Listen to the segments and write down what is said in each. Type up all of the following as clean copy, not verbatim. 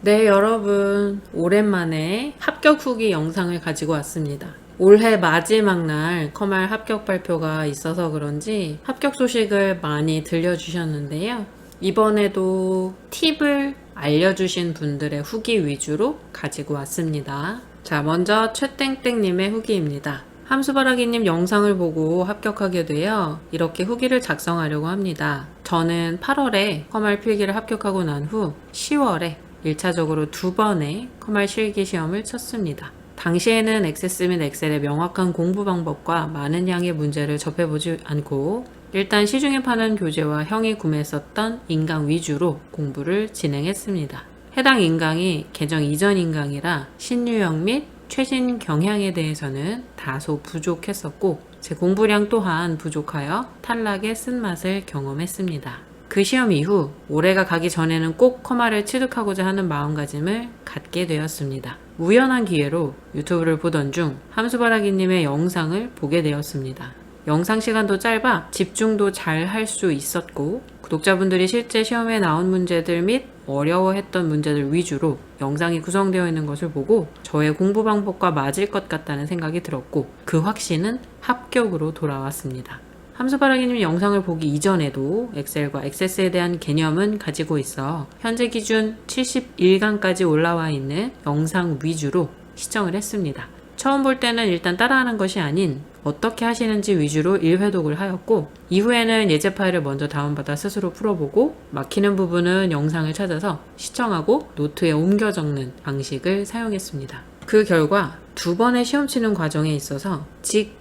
네, 여러분. 오랜만에 합격 후기 영상을 가지고 왔습니다. 올해 마지막 날 커말 합격 발표가 있어서 그런지 합격 소식을 많이 들려주셨는데요. 이번에도 팁을 알려주신 분들의 후기 위주로 가지고 왔습니다. 자, 먼저 최땡땡님의 후기입니다. 함수바라기님 영상을 보고 합격하게 되어 이렇게 후기를 작성하려고 합니다. 저는 8월에 커말 필기를 합격하고 난 후 10월에 1차적으로 2번의 커말 실기 시험을 쳤습니다. 당시에는 액세스 및 엑셀의 명확한 공부 방법과 많은 양의 문제를 접해보지 않고 일단 시중에 파는 교재와 형이 구매했었던 인강 위주로 공부를 진행했습니다. 해당 인강이 개정 이전 인강이라 신유형 및 최신 경향에 대해서는 다소 부족했었고 제 공부량 또한 부족하여 탈락의 쓴맛을 경험했습니다. 그 시험 이후 올해가 가기 전에는 꼭 커마를 취득하고자 하는 마음가짐을 갖게 되었습니다. 우연한 기회로 유튜브를 보던 중 함수바라기님의 영상을 보게 되었습니다. 영상 시간도 짧아 집중도 잘 할 수 있었고 구독자분들이 실제 시험에 나온 문제들 및 어려워했던 문제들 위주로 영상이 구성되어 있는 것을 보고 저의 공부 방법과 맞을 것 같다는 생각이 들었고 그 확신은 합격으로 돌아왔습니다. 함수바라기님 영상을 보기 이전에도 엑셀과 액세스에 대한 개념은 가지고 있어 현재 기준 71강까지 올라와 있는 영상 위주로 시청을 했습니다. 처음 볼 때는 일단 따라하는 것이 아닌 어떻게 하시는지 위주로 1회독을 하였고 이후에는 예제 파일을 먼저 다운받아 스스로 풀어보고 막히는 부분은 영상을 찾아서 시청하고 노트에 옮겨 적는 방식을 사용했습니다. 그 결과 2번의 시험 치는 과정에 있어서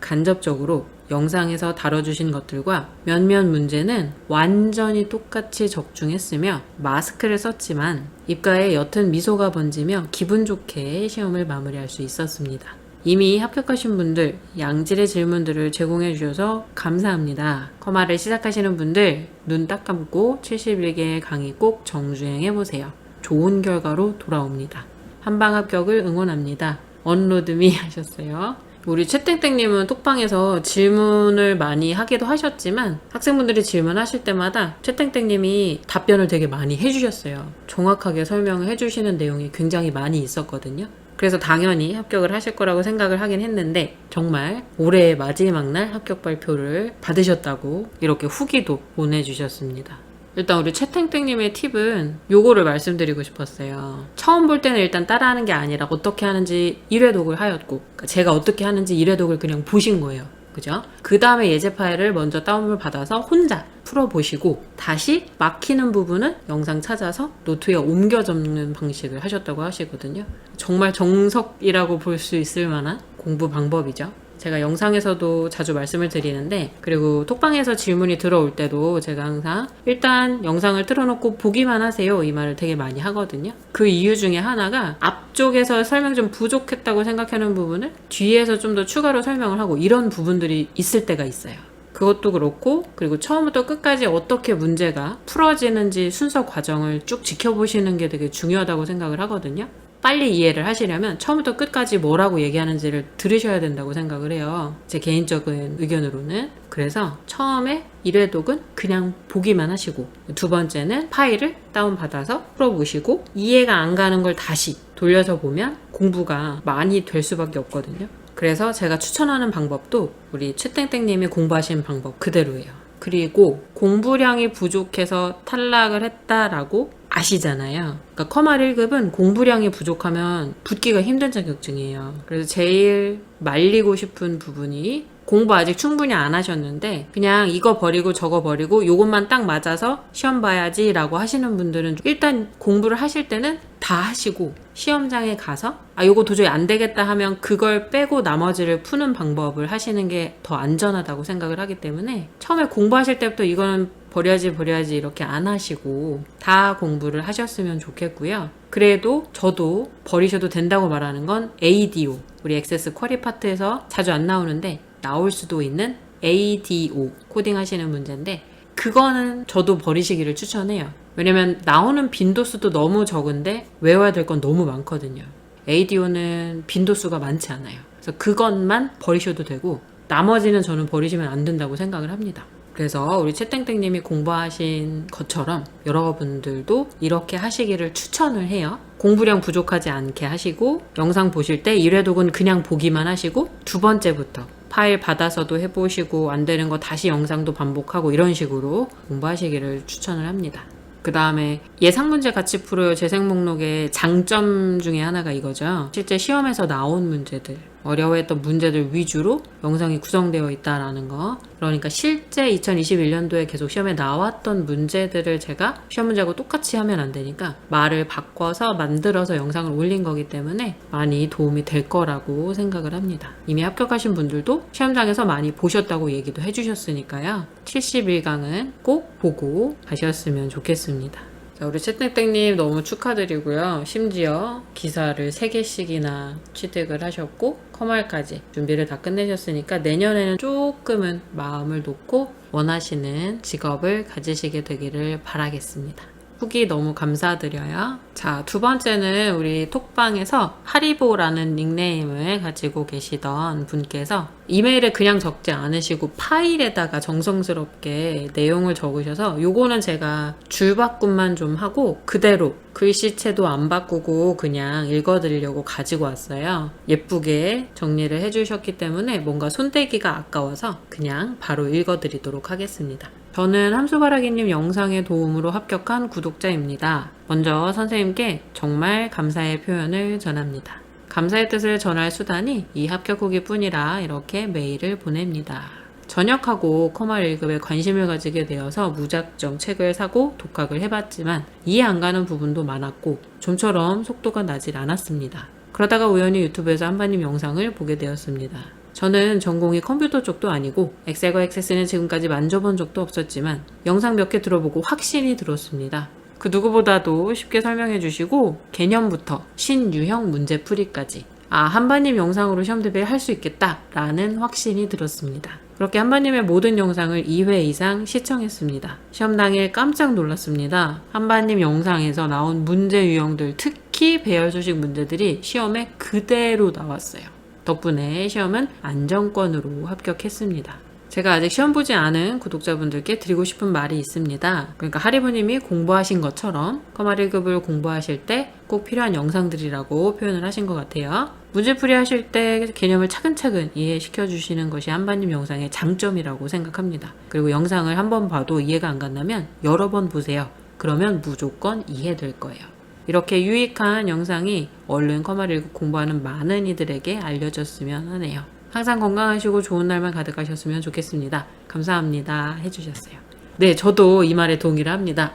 직간접적으로 영상에서 다뤄주신 것들과 몇몇 문제는 완전히 똑같이 적중했으며 마스크를 썼지만 입가에 옅은 미소가 번지며 기분 좋게 시험을 마무리할 수 있었습니다. 이미 합격하신 분들 양질의 질문들을 제공해 주셔서 감사합니다. 커마를 시작하시는 분들 눈 딱 감고 71개의 강의 꼭 정주행해 보세요. 좋은 결과로 돌아옵니다. 한방 합격을 응원합니다. 언로드미 하셨어요. 우리 최땡땡님은 톡방에서 질문을 많이 하기도 하셨지만 학생분들이 질문하실 때마다 최땡땡님이 답변을 되게 많이 해주셨어요. 정확하게 설명을 해주시는 내용이 굉장히 많이 있었거든요. 그래서 당연히 합격을 하실 거라고 생각을 하긴 했는데 정말 올해의 마지막 날 합격 발표를 받으셨다고 이렇게 후기도 보내주셨습니다. 일단 우리 최탱탱님의 팁은 요거를 말씀드리고 싶었어요. 처음 볼 때는 일단 따라하는 게 아니라 어떻게 하는지 1회독을 하였고 그러니까 제가 어떻게 하는지 1회독을 그냥 보신 거예요. 그죠? 그 다음에 예제 파일을 먼저 다운을 받아서 혼자 풀어보시고 다시 막히는 부분은 영상 찾아서 노트에 옮겨 적는 방식을 하셨다고 하시거든요. 정말 정석이라고 볼 수 있을 만한 공부 방법이죠. 제가 영상에서도 자주 말씀을 드리는데 그리고 톡방에서 질문이 들어올 때도 제가 항상 일단 영상을 틀어놓고 보기만 하세요 이 말을 되게 많이 하거든요. 그 이유 중에 하나가 앞쪽에서 설명 좀 부족했다고 생각하는 부분을 뒤에서 좀 더 추가로 설명을 하고 이런 부분들이 있을 때가 있어요. 그것도 그렇고 그리고 처음부터 끝까지 어떻게 문제가 풀어지는지 순서 과정을 쭉 지켜보시는 게 되게 중요하다고 생각을 하거든요. 빨리 이해를 하시려면 처음부터 끝까지 뭐라고 얘기하는지를 들으셔야 된다고 생각을 해요. 제 개인적인 의견으로는. 그래서 처음에 1회독은 그냥 보기만 하시고 2번째는 파일을 다운받아서 풀어보시고 이해가 안 가는 걸 다시 돌려서 보면 공부가 많이 될 수밖에 없거든요. 그래서 제가 추천하는 방법도 우리 최땡땡님이 공부하신 방법 그대로예요. 그리고 공부량이 부족해서 탈락을 했다라고 아시잖아요. 그러니까 커말 1급은 공부량이 부족하면 붙기가 힘든 자격증이에요. 그래서 제일 말리고 싶은 부분이 공부 아직 충분히 안 하셨는데 그냥 이거 버리고 저거 버리고 요것만 딱 맞아서 시험 봐야지 라고 하시는 분들은 일단 공부를 하실 때는 다 하시고 시험장에 가서 요거 도저히 안 되겠다 하면 그걸 빼고 나머지를 푸는 방법을 하시는 게 더 안전하다고 생각을 하기 때문에 처음에 공부하실 때부터 이거는 버려야지 이렇게 안 하시고 다 공부를 하셨으면 좋겠고요. 그래도 저도 버리셔도 된다고 말하는 건 ADO 우리 액세스 쿼리 파트에서 자주 안 나오는데 나올 수도 있는 ADO 코딩 하시는 문제인데 그거는 저도 버리시기를 추천해요. 왜냐면 나오는 빈도수도 너무 적은데 외워야 될 건 너무 많거든요. ADO는 빈도수가 많지 않아요. 그래서 그것만 버리셔도 되고 나머지는 저는 버리시면 안 된다고 생각을 합니다. 그래서 우리 채땡땡님이 공부하신 것처럼 여러분들도 이렇게 하시기를 추천을 해요. 공부량 부족하지 않게 하시고 영상 보실 때 1회독은 그냥 보기만 하시고 두 번째부터 파일 받아서도 해보시고 안 되는 거 다시 영상도 반복하고 이런 식으로 공부하시기를 추천을 합니다. 그 다음에 예상문제 같이 풀어요 재생 목록의 장점 중에 하나가 이거죠. 실제 시험에서 나온 문제들, 어려워했던 문제들 위주로 영상이 구성되어 있다라는 거. 그러니까 실제 2021년도에 계속 시험에 나왔던 문제들을 제가 시험 문제하고 똑같이 하면 안 되니까 말을 바꿔서 만들어서 영상을 올린 거기 때문에 많이 도움이 될 거라고 생각을 합니다. 이미 합격하신 분들도 시험장에서 많이 보셨다고 얘기도 해주셨으니까요. 71강은 꼭 보고 가셨으면 좋겠습니다. 자, 우리 채땡땡님 너무 축하드리고요. 심지어 기사를 3개씩이나 취득을 하셨고 커말까지 준비를 다 끝내셨으니까 내년에는 조금은 마음을 놓고 원하시는 직업을 가지시게 되기를 바라겠습니다. 후기 너무 감사드려요. 자, 두 번째는 우리 톡방에서 하리보라는 닉네임을 가지고 계시던 분께서 이메일에 그냥 적지 않으시고 파일에다가 정성스럽게 내용을 적으셔서 요거는 제가 줄바꿈만 좀 하고 그대로 글씨체도 안 바꾸고 그냥 읽어드리려고 가지고 왔어요. 예쁘게 정리를 해주셨기 때문에 뭔가 손대기가 아까워서 그냥 바로 읽어드리도록 하겠습니다. 저는 함수바라기님 영상의 도움으로 합격한 구독자입니다. 먼저 선생님께 정말 감사의 표현을 전합니다. 감사의 뜻을 전할 수단이 이 합격 후기 뿐이라 이렇게 메일을 보냅니다. 전역하고 커말 1급에 관심을 가지게 되어서 무작정 책을 사고 독학을 해봤지만 이해 안 가는 부분도 많았고 좀처럼 속도가 나질 않았습니다. 그러다가 우연히 유튜브에서 한바님 영상을 보게 되었습니다. 저는 전공이 컴퓨터 쪽도 아니고 엑셀과 액세스는 지금까지 만져본 적도 없었지만 영상 몇 개 들어보고 확신이 들었습니다. 그 누구보다도 쉽게 설명해 주시고 개념부터 신유형 문제풀이까지 한바님 영상으로 시험 대비를 할 수 있겠다 라는 확신이 들었습니다. 그렇게 한바님의 모든 영상을 2회 이상 시청했습니다. 시험 당일 깜짝 놀랐습니다. 한바님 영상에서 나온 문제 유형들, 특히 배열 수식 문제들이 시험에 그대로 나왔어요. 덕분에 시험은 안정권으로 합격했습니다. 제가 아직 시험 보지 않은 구독자분들께 드리고 싶은 말이 있습니다. 그러니까 하리부님이 공부하신 것처럼 커말 1급을 공부하실 때 꼭 필요한 영상들이라고 표현을 하신 것 같아요. 문제풀이 하실 때 개념을 차근차근 이해시켜 주시는 것이 한바님 영상의 장점이라고 생각합니다. 그리고 영상을 한 번 봐도 이해가 안 간다면 여러 번 보세요. 그러면 무조건 이해될 거예요. 이렇게 유익한 영상이 얼른 커말 1급 공부하는 많은 이들에게 알려졌으면 하네요. 항상 건강하시고 좋은 날만 가득하셨으면 좋겠습니다. 감사합니다 해주셨어요. 네, 저도 이 말에 동의를 합니다.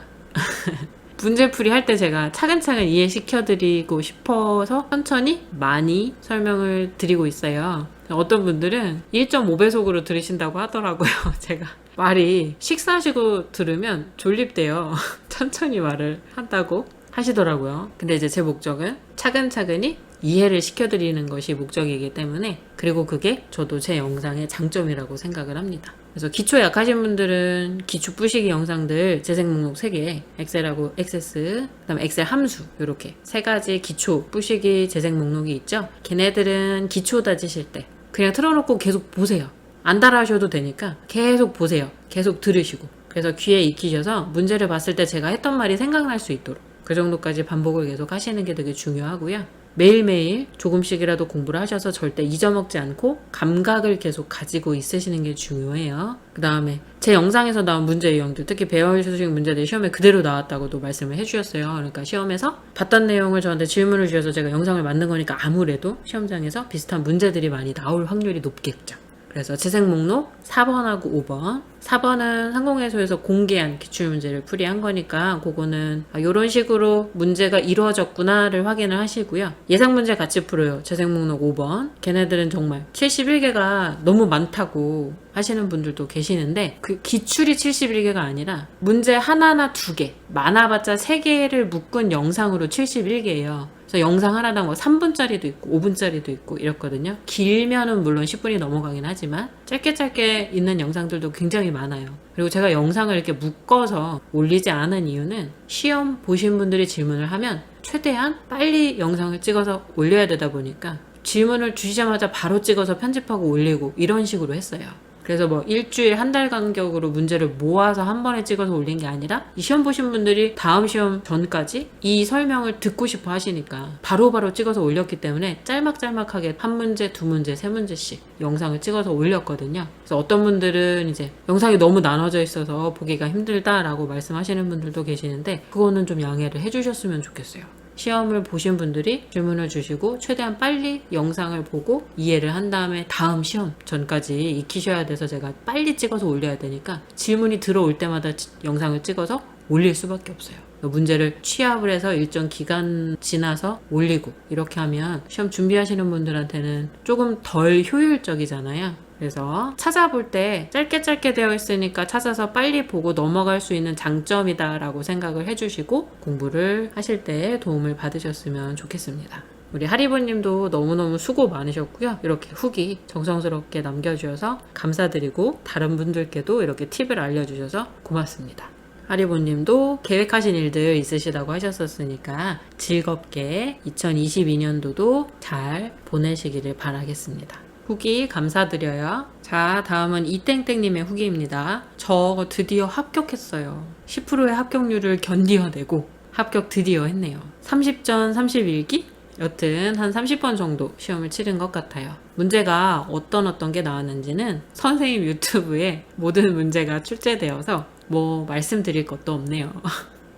문제풀이 할 때 제가 차근차근 이해시켜드리고 싶어서 천천히 많이 설명을 드리고 있어요. 어떤 분들은 1.5배속으로 들으신다고 하더라고요. 제가 말이 식사하시고 들으면 졸립대요. 천천히 말을 한다고 하시더라고요. 근데 이제 제 목적은 차근차근히 이해를 시켜드리는 것이 목적이기 때문에, 그리고 그게 저도 제 영상의 장점이라고 생각을 합니다. 그래서 기초 약하신 분들은 기초 뿌시기 영상들 재생 목록 3개, 엑셀하고 액세스, 그 다음에 엑셀 함수, 이렇게 3가지 기초 뿌시기 재생 목록이 있죠. 걔네들은 기초 다지실 때 그냥 틀어놓고 계속 보세요. 안 따라하셔도 되니까 계속 보세요. 계속 들으시고. 그래서 귀에 익히셔서 문제를 봤을 때 제가 했던 말이 생각날 수 있도록 그 정도까지 반복을 계속 하시는 게 되게 중요하고요. 매일매일 조금씩이라도 공부를 하셔서 절대 잊어먹지 않고 감각을 계속 가지고 있으시는 게 중요해요. 그 다음에 제 영상에서 나온 문제 유형들, 특히 배열 수식 문제들 시험에 그대로 나왔다고도 말씀을 해주셨어요. 그러니까 시험에서 봤던 내용을 저한테 질문을 주셔서 제가 영상을 만든 거니까 아무래도 시험장에서 비슷한 문제들이 많이 나올 확률이 높겠죠. 그래서 재생 목록 4번하고 5번. 4번은 항공회소에서 공개한 기출문제를 풀이한 거니까 그거는 이런 식으로 문제가 이루어졌구나를 확인을 하시고요. 예상문제 같이 풀어요. 재생 목록 5번. 걔네들은 정말 71개가 너무 많다고 하시는 분들도 계시는데 그 기출이 71개가 아니라 문제 하나나 2개, 많아봤자 3개를 묶은 영상으로 71개예요. 그래서 영상 하나당 3분짜리도 있고 5분짜리도 있고 이렇거든요. 길면은 물론 10분이 넘어가긴 하지만 짧게 있는 영상들도 굉장히 많아요. 그리고 제가 영상을 이렇게 묶어서 올리지 않은 이유는 시험 보신 분들이 질문을 하면 최대한 빨리 영상을 찍어서 올려야 되다 보니까 질문을 주시자마자 바로 찍어서 편집하고 올리고 이런 식으로 했어요. 그래서 뭐 일주일 한 달 간격으로 문제를 모아서 한 번에 찍어서 올린 게 아니라 이 시험 보신 분들이 다음 시험 전까지 이 설명을 듣고 싶어 하시니까 바로바로 찍어서 올렸기 때문에 짤막짤막하게 한 문제, 두 문제, 세 문제씩 영상을 찍어서 올렸거든요. 그래서 어떤 분들은 이제 영상이 너무 나눠져 있어서 보기가 힘들다라고 말씀하시는 분들도 계시는데 그거는 좀 양해를 해주셨으면 좋겠어요. 시험을 보신 분들이 질문을 주시고 최대한 빨리 영상을 보고 이해를 한 다음에 다음 시험 전까지 익히셔야 돼서 제가 빨리 찍어서 올려야 되니까 질문이 들어올 때마다 영상을 찍어서 올릴 수밖에 없어요. 문제를 취합을 해서 일정 기간 지나서 올리고 이렇게 하면 시험 준비하시는 분들한테는 조금 덜 효율적이잖아요. 그래서 찾아볼 때 짧게 되어 있으니까 찾아서 빨리 보고 넘어갈 수 있는 장점이다 라고 생각을 해주시고 공부를 하실 때 도움을 받으셨으면 좋겠습니다. 우리 하리보님도 너무너무 수고 많으셨고요. 이렇게 후기 정성스럽게 남겨주셔서 감사드리고 다른 분들께도 이렇게 팁을 알려주셔서 고맙습니다. 하리보님도 계획하신 일들 있으시다고 하셨었으니까 즐겁게 2022년도도 잘 보내시기를 바라겠습니다. 후기 감사드려요. 자, 다음은 이땡땡님의 후기입니다. 저 드디어 합격했어요. 10%의 합격률을 견디어내고 합격 드디어 했네요. 30전 31기? 여튼 한 30번 정도 시험을 치른 것 같아요. 문제가 어떤 게 나왔는지는 선생님 유튜브에 모든 문제가 출제되어서 뭐 말씀드릴 것도 없네요.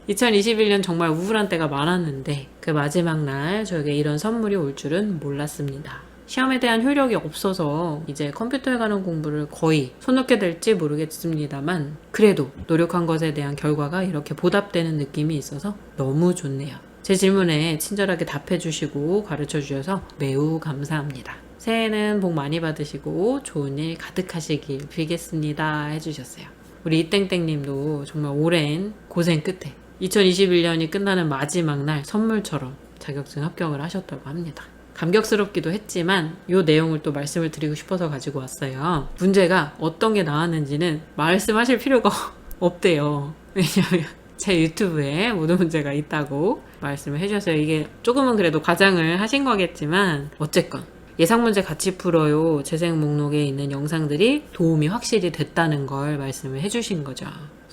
2021년 정말 우울한 때가 많았는데 그 마지막 날 저에게 이런 선물이 올 줄은 몰랐습니다. 시험에 대한 효력이 없어서 이제 컴퓨터에 관한 공부를 거의 손 놓게 될지 모르겠습니다만 그래도 노력한 것에 대한 결과가 이렇게 보답되는 느낌이 있어서 너무 좋네요. 제 질문에 친절하게 답해 주시고 가르쳐 주셔서 매우 감사합니다. 새해는 복 많이 받으시고 좋은 일 가득하시길 빌겠습니다 해주셨어요. 우리 이땡땡님도 정말 오랜 고생 끝에 2021년이 끝나는 마지막 날 선물처럼 자격증 합격을 하셨다고 합니다. 감격스럽기도 했지만 이 내용을 또 말씀을 드리고 싶어서 가지고 왔어요. 문제가 어떤 게 나왔는지는 말씀하실 필요가 없대요. 왜냐하면 제 유튜브에 모든 문제가 있다고 말씀을 해주셨어요. 이게 조금은 그래도 과장을 하신 거겠지만 어쨌건 예상 문제 같이 풀어요 재생 목록에 있는 영상들이 도움이 확실히 됐다는 걸 말씀을 해주신 거죠.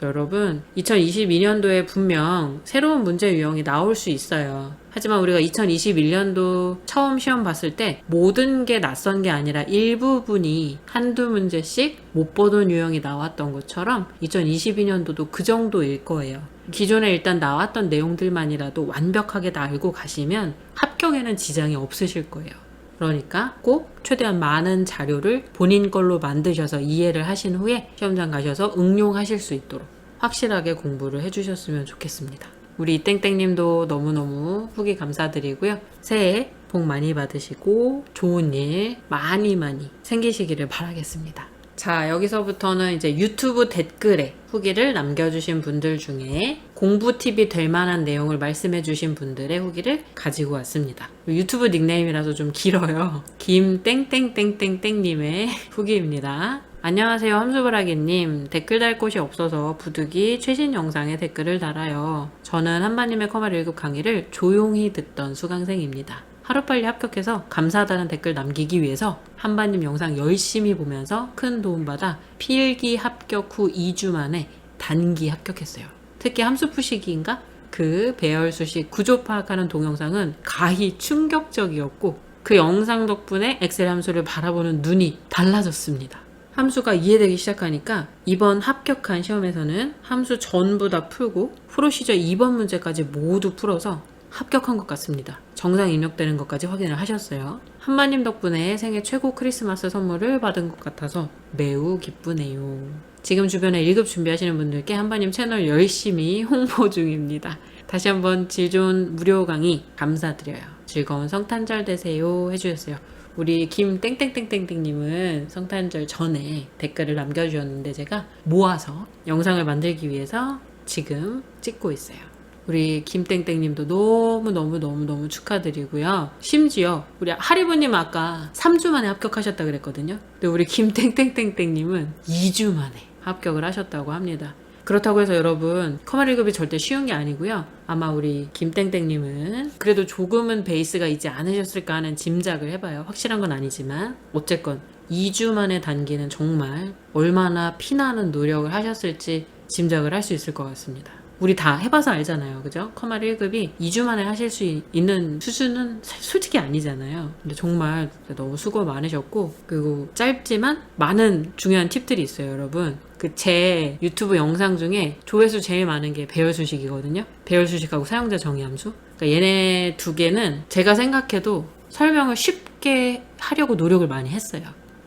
여러분 2022년도에 분명 새로운 문제 유형이 나올 수 있어요. 하지만 우리가 2021년도 처음 시험 봤을 때 모든 게 낯선 게 아니라 일부분이 한두 문제씩 못 보던 유형이 나왔던 것처럼 2022년도도 그 정도일 거예요. 기존에 일단 나왔던 내용들만이라도 완벽하게 다 알고 가시면 합격에는 지장이 없으실 거예요. 그러니까 꼭 최대한 많은 자료를 본인 걸로 만드셔서 이해를 하신 후에 시험장 가셔서 응용하실 수 있도록 확실하게 공부를 해주셨으면 좋겠습니다. 우리 이땡땡님도 너무너무 후기 감사드리고요. 새해 복 많이 받으시고 좋은 일 많이 생기시기를 바라겠습니다. 자, 여기서부터는 이제 유튜브 댓글에 후기를 남겨주신 분들 중에 공부 팁이 될 만한 내용을 말씀해주신 분들의 후기를 가지고 왔습니다. 유튜브 닉네임이라서 좀 길어요. 김땡땡땡땡땡님의 후기입니다. 안녕하세요, 함수브라기님. 댓글 달 곳이 없어서 부득이 최신 영상에 댓글을 달아요. 저는 한바님의 커말 1급 강의를 조용히 듣던 수강생입니다. 하루빨리 합격해서 감사하다는 댓글 남기기 위해서 한바님 영상 열심히 보면서 큰 도움받아 필기 합격 후 2주 만에 단기 합격했어요. 특히 함수 푸시기인가? 그 배열수식 구조 파악하는 동영상은 가히 충격적이었고 그 영상 덕분에 엑셀 함수를 바라보는 눈이 달라졌습니다. 함수가 이해되기 시작하니까 이번 합격한 시험에서는 함수 전부 다 풀고 프로시저 2번 문제까지 모두 풀어서 합격한 것 같습니다. 정상 입력되는 것까지 확인을 하셨어요. 한마님 덕분에 생애 최고 크리스마스 선물을 받은 것 같아서 매우 기쁘네요. 지금 주변에 1급 준비하시는 분들께 한바님 채널 열심히 홍보 중입니다. 다시 한번 질 좋은 무료 강의 감사드려요. 즐거운 성탄절 되세요 해주셨어요. 우리 김땡땡땡땡땡님은 성탄절 전에 댓글을 남겨주셨는데 제가 모아서 영상을 만들기 위해서 지금 찍고 있어요. 우리 김땡땡님도 너무 축하드리고요. 심지어 우리 하리부님 아까 3주 만에 합격하셨다 그랬거든요. 근데 우리 김땡땡땡땡님은 2주 만에 합격을 하셨다고 합니다. 그렇다고 해서 여러분 커말 1급이 절대 쉬운 게 아니고요. 아마 우리 김땡땡님은 그래도 조금은 베이스가 있지 않으셨을까 하는 짐작을 해봐요. 확실한 건 아니지만 어쨌건 2주 만에 단기는 정말 얼마나 피나는 노력을 하셨을지 짐작을 할 수 있을 것 같습니다. 우리 다 해봐서 알잖아요. 그죠? 커말 1급이 2주 만에 하실 수 있는 수준은 솔직히 아니잖아요. 근데 정말 너무 수고 많으셨고, 그리고 짧지만 많은 중요한 팁들이 있어요, 여러분. 그 제 유튜브 영상 중에 조회수 제일 많은 게 배열수식이거든요. 배열수식하고 사용자 정의함수. 그러니까 얘네 두 개는 제가 생각해도 설명을 쉽게 하려고 노력을 많이 했어요.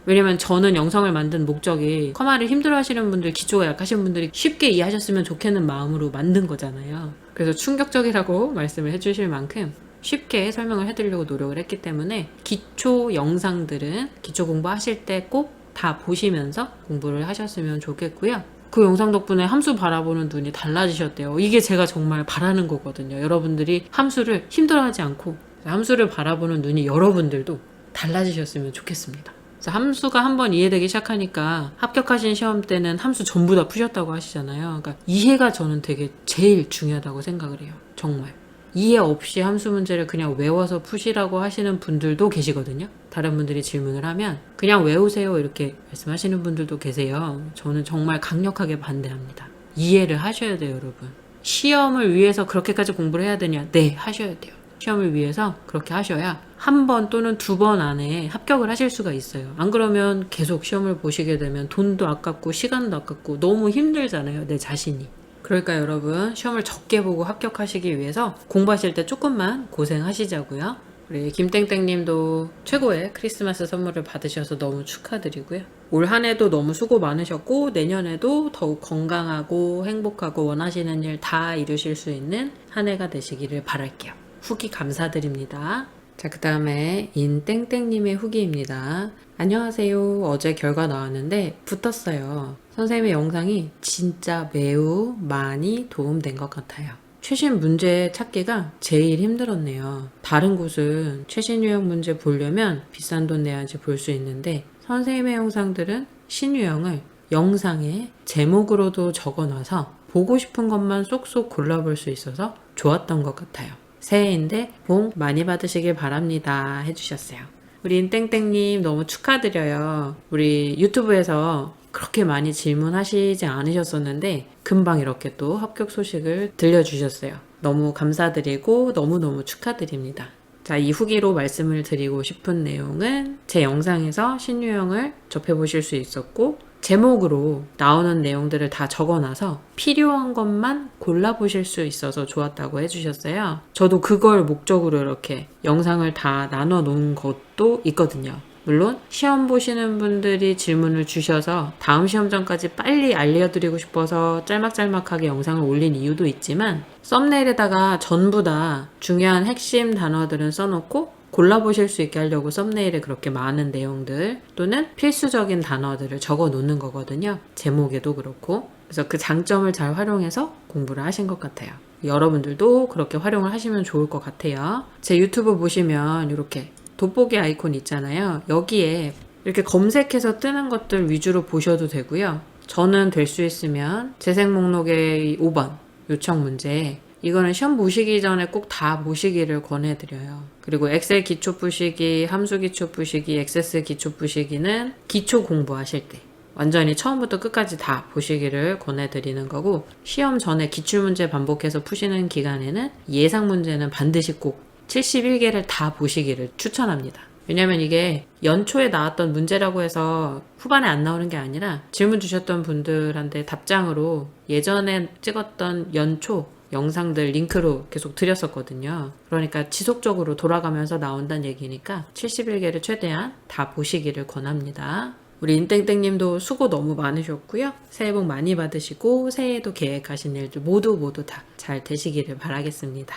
왜냐면 저는 영상을 만든 목적이 커말을 힘들어 하시는 분들, 기초가 약하신 분들이 쉽게 이해하셨으면 좋겠는 마음으로 만든 거잖아요. 그래서 충격적이라고 말씀을 해주실 만큼 쉽게 설명을 해드리려고 노력을 했기 때문에 기초 영상들은 기초 공부하실 때 꼭 다 보시면서 공부를 하셨으면 좋겠고요. 그 영상 덕분에 함수 바라보는 눈이 달라지셨대요. 이게 제가 정말 바라는 거거든요. 여러분들이 함수를 힘들어하지 않고 함수를 바라보는 눈이 여러분들도 달라지셨으면 좋겠습니다. 함수가 한번 이해되기 시작하니까 합격하신 시험 때는 함수 전부 다 푸셨다고 하시잖아요. 그러니까 이해가 저는 되게 제일 중요하다고 생각을 해요. 정말. 이해 없이 함수 문제를 그냥 외워서 푸시라고 하시는 분들도 계시거든요. 다른 분들이 질문을 하면 그냥 외우세요 이렇게 말씀하시는 분들도 계세요. 저는 정말 강력하게 반대합니다. 이해를 하셔야 돼요, 여러분. 시험을 위해서 그렇게까지 공부를 해야 되냐? 네, 하셔야 돼요. 시험을 위해서 그렇게 하셔야 한 번 또는 2번 안에 합격을 하실 수가 있어요. 안 그러면 계속 시험을 보시게 되면 돈도 아깝고 시간도 아깝고 너무 힘들잖아요, 내 자신이. 그러니까 여러분 시험을 적게 보고 합격하시기 위해서 공부하실 때 조금만 고생하시자고요. 우리 김땡땡님도 최고의 크리스마스 선물을 받으셔서 너무 축하드리고요. 올 한 해도 너무 수고 많으셨고 내년에도 더욱 건강하고 행복하고 원하시는 일 다 이루실 수 있는 한 해가 되시기를 바랄게요. 후기 감사드립니다. 자, 그 다음에 인땡땡님의 후기입니다. 안녕하세요. 어제 결과 나왔는데 붙었어요. 선생님의 영상이 진짜 매우 많이 도움된 것 같아요. 최신 문제 찾기가 제일 힘들었네요. 다른 곳은 최신 유형 문제 보려면 비싼 돈 내야지 볼 수 있는데 선생님의 영상들은 신유형을 영상에 제목으로도 적어놔서 보고 싶은 것만 쏙쏙 골라볼 수 있어서 좋았던 것 같아요. 새해인데 복 많이 받으시길 바랍니다 해주셨어요. 우리 인땡땡님 너무 축하드려요. 우리 유튜브에서 그렇게 많이 질문하시지 않으셨었는데 금방 이렇게 또 합격 소식을 들려주셨어요. 너무 감사드리고 너무너무 축하드립니다. 자, 이 후기로 말씀을 드리고 싶은 내용은 제 영상에서 신유형을 접해보실 수 있었고 제목으로 나오는 내용들을 다 적어놔서 필요한 것만 골라보실 수 있어서 좋았다고 해주셨어요. 저도 그걸 목적으로 이렇게 영상을 다 나눠 놓은 것도 있거든요. 물론 시험 보시는 분들이 질문을 주셔서 다음 시험 전까지 빨리 알려드리고 싶어서 짤막짤막하게 영상을 올린 이유도 있지만 썸네일에다가 전부 다 중요한 핵심 단어들은 써놓고 골라보실 수 있게 하려고 썸네일에 그렇게 많은 내용들 또는 필수적인 단어들을 적어 놓는 거거든요. 제목에도 그렇고. 그래서 그 장점을 잘 활용해서 공부를 하신 것 같아요. 여러분들도 그렇게 활용을 하시면 좋을 것 같아요. 제 유튜브 보시면 이렇게 돋보기 아이콘 있잖아요. 여기에 이렇게 검색해서 뜨는 것들 위주로 보셔도 되고요. 저는 될 수 있으면 재생 목록의 5번 요청 문제 이거는 시험 보시기 전에 꼭 다 보시기를 권해드려요. 그리고 엑셀 기초 푸시기, 함수 기초 푸시기, 액세스 기초 푸시기는 기초 공부하실 때 완전히 처음부터 끝까지 다 보시기를 권해드리는 거고 시험 전에 기출문제 반복해서 푸시는 기간에는 예상 문제는 반드시 꼭 71개를 다 보시기를 추천합니다. 왜냐면 이게 연초에 나왔던 문제라고 해서 후반에 안 나오는 게 아니라 질문 주셨던 분들한테 답장으로 예전에 찍었던 연초 영상들 링크로 계속 드렸었거든요. 그러니까 지속적으로 돌아가면서 나온다는 얘기니까 71개를 최대한 다 보시기를 권합니다. 우리 인땡땡님도 수고 너무 많으셨고요. 새해 복 많이 받으시고 새해에도 계획하신 일들 모두 다 잘 되시기를 바라겠습니다.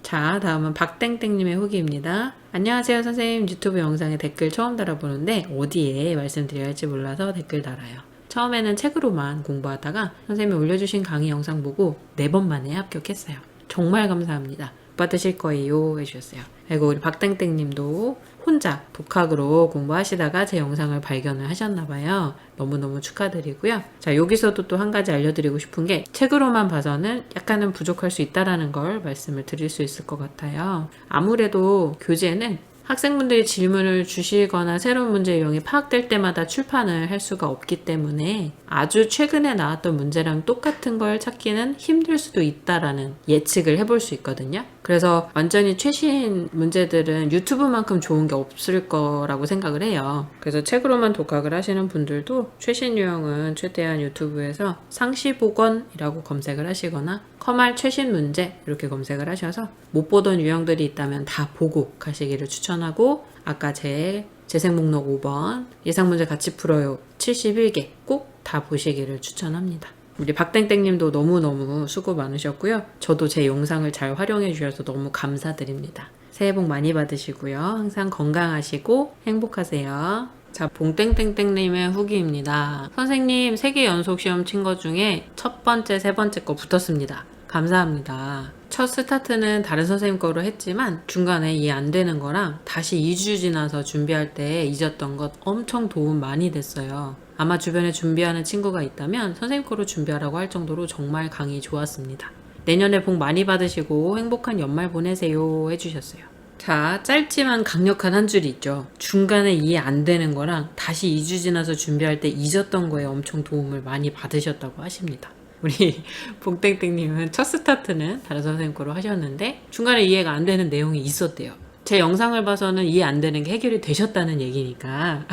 자, 다음은 박땡땡님의 후기입니다. 안녕하세요 선생님. 유튜브 영상에 댓글 처음 달아보는데 어디에 말씀드려야 할지 몰라서 댓글 달아요. 처음에는 책으로만 공부하다가 선생님이 올려주신 강의 영상 보고 4번 만에 합격했어요. 정말 감사합니다. 복 받으실 거예요 해주셨어요. 그리고 우리 박땡땡님도 혼자 독학으로 공부하시다가 제 영상을 발견을 하셨나봐요. 너무너무 축하드리고요. 자, 여기서도 또 한 가지 알려드리고 싶은 게 책으로만 봐서는 약간은 부족할 수 있다는 걸 말씀을 드릴 수 있을 것 같아요. 아무래도 교재는 학생분들이 질문을 주시거나 새로운 문제 유형이 파악될 때마다 출판을 할 수가 없기 때문에 아주 최근에 나왔던 문제랑 똑같은 걸 찾기는 힘들 수도 있다라는 예측을 해볼 수 있거든요. 그래서 완전히 최신 문제들은 유튜브만큼 좋은 게 없을 거라고 생각을 해요. 그래서 책으로만 독학을 하시는 분들도 최신 유형은 최대한 유튜브에서 상시복원이라고 검색을 하시거나 커말 최신 문제 이렇게 검색을 하셔서 못 보던 유형들이 있다면 다 보고 가시기를 추천하고, 아까 제 재생 목록 5번 예상문제 같이 풀어요 71개 꼭 다 보시기를 추천합니다. 우리 박땡땡님도 너무너무 수고 많으셨고요. 저도 제 영상을 잘 활용해 주셔서 너무 감사드립니다. 새해 복 많이 받으시고요. 항상 건강하시고 행복하세요. 자, 봉땡땡땡님의 후기입니다. 선생님 3개 연속 시험 친 거 중에 첫 번째, 세 번째 거 붙었습니다. 감사합니다. 첫 스타트는 다른 선생님 거로 했지만 중간에 이해 안 되는 거랑 다시 2주 지나서 준비할 때 잊었던 것 엄청 도움 많이 됐어요. 아마 주변에 준비하는 친구가 있다면 선생님 거로 준비하라고 할 정도로 정말 강의 좋았습니다. 내년에 복 많이 받으시고 행복한 연말 보내세요 해주셨어요. 자, 짧지만 강력한 한 줄이 있죠. 중간에 이해 안 되는 거랑 다시 2주 지나서 준비할 때 잊었던 거에 엄청 도움을 많이 받으셨다고 하십니다. 우리 봉땡땡님은 첫 스타트는 다른 선생님 거로 하셨는데 중간에 이해가 안 되는 내용이 있었대요. 제 영상을 봐서는 이해 안 되는 게 해결이 되셨다는 얘기니까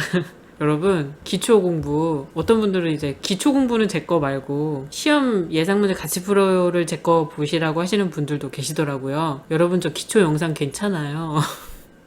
여러분, 기초 공부, 어떤 분들은 이제 기초 공부는 제 거 말고 시험 예상 문제 같이 풀어요를 제 거 보시라고 하시는 분들도 계시더라고요. 여러분, 저 기초 영상 괜찮아요.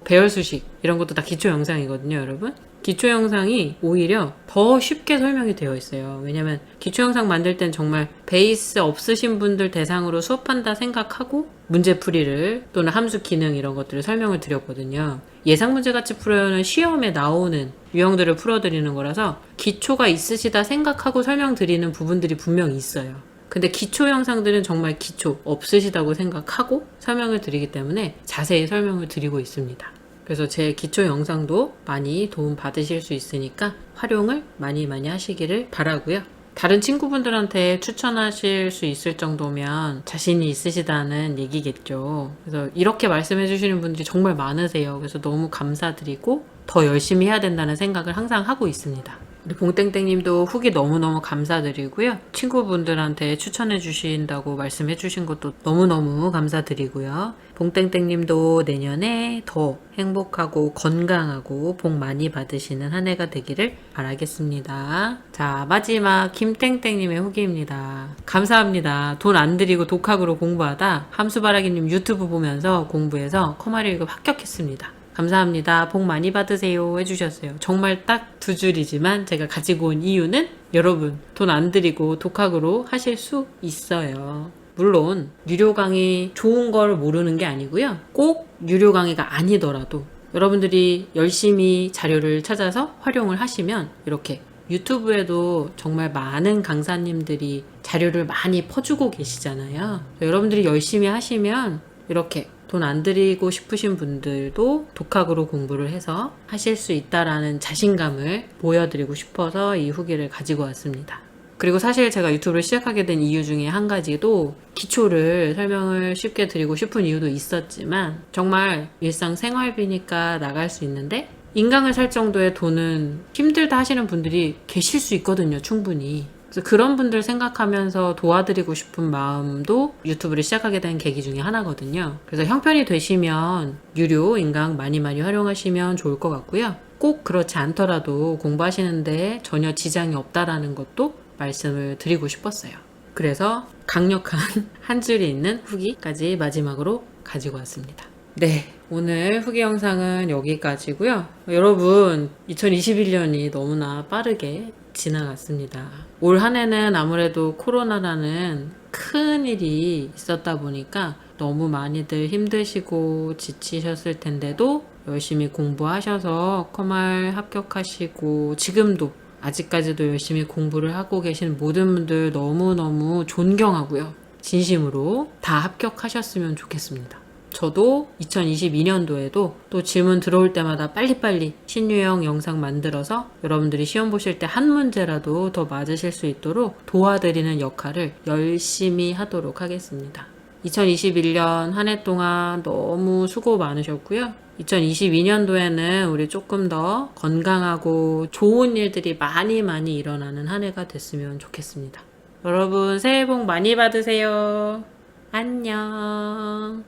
배열 수식 이런 것도 다 기초 영상이거든요, 여러분. 기초 영상이 오히려 더 쉽게 설명이 되어 있어요. 왜냐면 기초 영상 만들 땐 정말 베이스 없으신 분들 대상으로 수업한다 생각하고 문제풀이를 또는 함수 기능 이런 것들을 설명을 드렸거든요. 예상 문제 같이 풀어요는 시험에 나오는 유형들을 풀어드리는 거라서 기초가 있으시다 생각하고 설명드리는 부분들이 분명히 있어요. 근데 기초 영상들은 정말 기초 없으시다고 생각하고 설명을 드리기 때문에 자세히 설명을 드리고 있습니다. 그래서 제 기초 영상도 많이 도움 받으실 수 있으니까 활용을 많이 하시기를 바라고요. 다른 친구분들한테 추천하실 수 있을 정도면 자신이 있으시다는 얘기겠죠. 그래서 이렇게 말씀해 주시는 분들이 정말 많으세요. 그래서 너무 감사드리고 더 열심히 해야 된다는 생각을 항상 하고 있습니다. 우리 봉땡땡님도 후기 너무너무 감사드리고요. 친구분들한테 추천해 주신다고 말씀해 주신 것도 너무너무 감사드리고요. 봉땡땡님도 내년에 더 행복하고 건강하고 복 많이 받으시는 한 해가 되기를 바라겠습니다. 자, 마지막 김땡땡님의 후기입니다. 감사합니다. 돈 안 들이고 독학으로 공부하다 함수바라기님 유튜브 보면서 공부해서 커말 1급 합격했습니다. 감사합니다. 복 많이 받으세요 해주셨어요. 정말 딱 2줄이지만 제가 가지고 온 이유는 여러분 돈 안 들이고 독학으로 하실 수 있어요. 물론 유료 강의 좋은 걸 모르는 게 아니고요. 꼭 유료 강의가 아니더라도 여러분들이 열심히 자료를 찾아서 활용을 하시면 이렇게 유튜브에도 정말 많은 강사님들이 자료를 많이 퍼주고 계시잖아요. 여러분들이 열심히 하시면 이렇게 돈 안 들이고 싶으신 분들도 독학으로 공부를 해서 하실 수 있다라는 자신감을 보여드리고 싶어서 이 후기를 가지고 왔습니다. 그리고 사실 제가 유튜브를 시작하게 된 이유 중에 한 가지도 기초를 설명을 쉽게 드리고 싶은 이유도 있었지만 정말 일상생활비니까 나갈 수 있는데 인강을 살 정도의 돈은 힘들다 하시는 분들이 계실 수 있거든요, 충분히. 그래서 그런 분들 생각하면서 도와드리고 싶은 마음도 유튜브를 시작하게 된 계기 중에 하나거든요. 그래서 형편이 되시면 유료 인강 많이 활용하시면 좋을 것 같고요. 꼭 그렇지 않더라도 공부하시는데 전혀 지장이 없다라는 것도 말씀을 드리고 싶었어요. 그래서 강력한 한 줄이 있는 후기까지 마지막으로 가지고 왔습니다. 네, 오늘 후기 영상은 여기까지고요. 여러분, 2021년이 너무나 빠르게 지나갔습니다. 올 한 해는 아무래도 코로나라는 큰 일이 있었다 보니까 너무 많이들 힘드시고 지치셨을 텐데도 열심히 공부하셔서 커말 합격하시고 지금도 아직까지도 열심히 공부를 하고 계신 모든 분들 너무너무 존경하고요. 진심으로 다 합격하셨으면 좋겠습니다. 저도 2022년도에도 또 질문 들어올 때마다 빨리빨리 신유형 영상 만들어서 여러분들이 시험 보실 때 한 문제라도 더 맞으실 수 있도록 도와드리는 역할을 열심히 하도록 하겠습니다. 2021년 한 해 동안 너무 수고 많으셨고요. 2022년도에는 우리 조금 더 건강하고 좋은 일들이 많이 일어나는 한 해가 됐으면 좋겠습니다. 여러분 새해 복 많이 받으세요. 안녕.